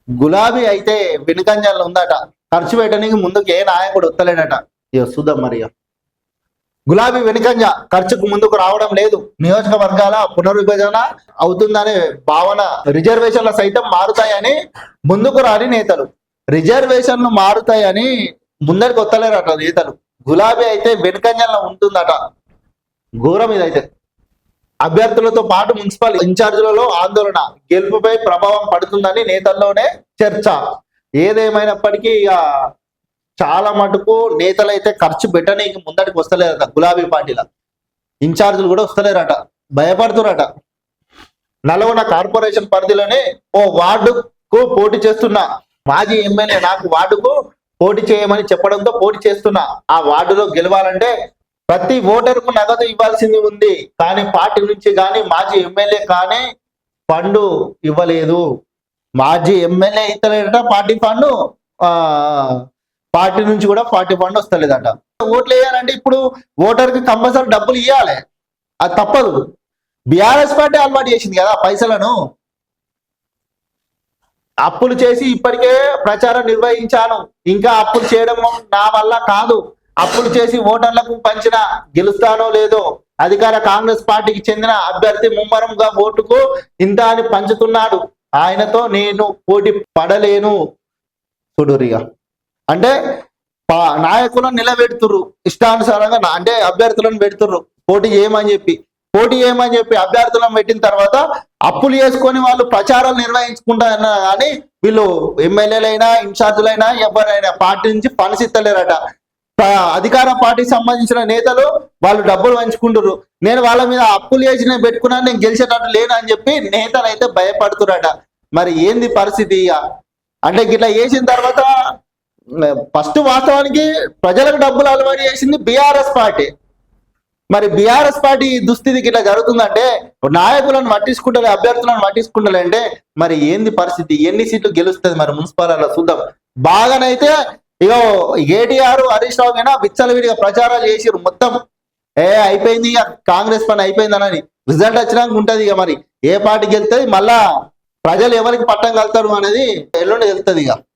గులాబీ అయితే వెనుకంజల్లో ఉందట. ఖర్చు పెట్టడానికి ముందుకు ఏ నాయకుడు వస్తలేడట. ఇక చూద్దాం మరి. గులాబీ వెనుకంజ ఖర్చుకు ముందుకు రావడం లేదు. నియోజకవర్గాల పునర్విభజన అవుతుందనే భావన, రిజర్వేషన్ల సైతం మారుతాయని ముందుకు రాని నేతలు. రిజర్వేషన్లు మారుతాయని ముందరికి వస్తలేరట నేతలు. గులాబీ అయితే వెనుకంజంలో ఉంటుందట. ఘోరం ఇదైతే. అభ్యర్థులతో పాటు మున్సిపల్ ఇన్ఛార్జీలలో ఆందోళన, గెలుపుపై ప్రభావం పడుతుందని నేతల్లోనే చర్చ. ఏదేమైనప్పటికీ ఇక చాలా మటుకు నేతలైతే ఖర్చు పెట్టనీకి ముందటికి వస్తలేరట. గులాబీ పార్టీల ఇన్ఛార్జీలు కూడా వస్తలేరట, భయపడుతురట. నల్గొండ కార్పొరేషన్ పరిధిలోనే ఓ వార్డుకు పోటీ చేస్తున్న మాజీ ఎమ్మెల్యే నాకు వార్డుకు పోటీ చేయమని చెప్పడంతో పోటీ చేస్తున్నా. ఆ వార్డులో గెలవాలంటే ప్రతి ఓటరుకు నగదు ఇవ్వాల్సింది ఉంది. కానీ పార్టీ నుంచి కానీ మాజీ ఎమ్మెల్యే కానీ ఫండ్ ఇవ్వలేదు. మాజీ ఎమ్మెల్యే ఇస్తలేదట పార్టీ ఫండ్, పార్టీ నుంచి కూడా పార్టీ ఫండ్ వస్తలేదట. ఓట్లు వేయాలంటే ఇప్పుడు ఓటర్కి కంపల్సరీ డబ్బులు ఇవ్వాలి, అది తప్పదు. బీఆర్ఎస్ పార్టీ అలవాటు చేసింది కదా పైసలను. అప్పులు చేసి ఇప్పటికే ప్రచారం నిర్వహించాను, ఇంకా అప్పులు చేయడం నా వల్ల కాదు. అప్పులు చేసి ఓటర్లకు పంచిన గెలుస్తానో లేదో. అధికార కాంగ్రెస్ పార్టీకి చెందిన అభ్యర్థి ముమ్మరంగా ఓటుకు ఇంత అని పంచుతున్నాడు. ఆయనతో నేను పోటీ పడలేను. చూడురిగా అంటే నాయకులను నిలబెడుతుర్రు ఇష్టానుసారంగా, అంటే అభ్యర్థులను పెడుతుర్రు పోటీ చేయమని చెప్పి అభ్యర్థులను పెట్టిన తర్వాత అప్పులు చేసుకొని వాళ్ళు ప్రచారాలు నిర్వహించుకుంటారన్న కానీ వీళ్ళు ఎమ్మెల్యేలైనా ఇన్ఛార్జీలైనా ఎవరైనా పార్టీ నుంచి ఫండ్స్ ఇస్తలేరట. అధికార పార్టీకి సంబంధించిన నేతలు వాళ్ళు డబ్బులు పంచుకుంటారు. నేను వాళ్ళ మీద అప్పులు చేసి నేను పెట్టుకున్నాను, నేను గెలిచేటట్టు లేను అని చెప్పి నేతలు అయితే భయపడుతురట. మరి ఏంది పరిస్థితి? అంటే గిట్లా చేసిన తర్వాత ఫస్ట్ వాస్తవానికి ప్రజలకు డబ్బులు అలవాటు చేసింది బీఆర్ఎస్ పార్టీ. మరి బీఆర్ఎస్ పార్టీ దుస్థితికి ఇట్లా జరుగుతుందంటే నాయకులను పట్టించుకుంటారు, అభ్యర్థులను పట్టించుకుంటారు అంటే మరి ఏంది పరిస్థితి? ఎన్ని సీట్లు గెలుస్తుంది మరి మున్సిపాలిటీలో చూద్దాం. బాగానైతే ఇగో కేటీఆర్ హరీష్ రావు అయినా విచ్చలవిడిగా ప్రచారాలు చేసిరు మొత్తం. అయిపోయింది ఇక కాంగ్రెస్ పని అయిపోయిందనని. రిజల్ట్ వచ్చినాక ఉంటది ఇక మరి ఏ పార్టీకి వెళ్తుంది, మళ్ళా ప్రజలు ఎవరికి పట్టం కలుతారు అనేది ఎల్లుండి వెళ్తుంది ఇక.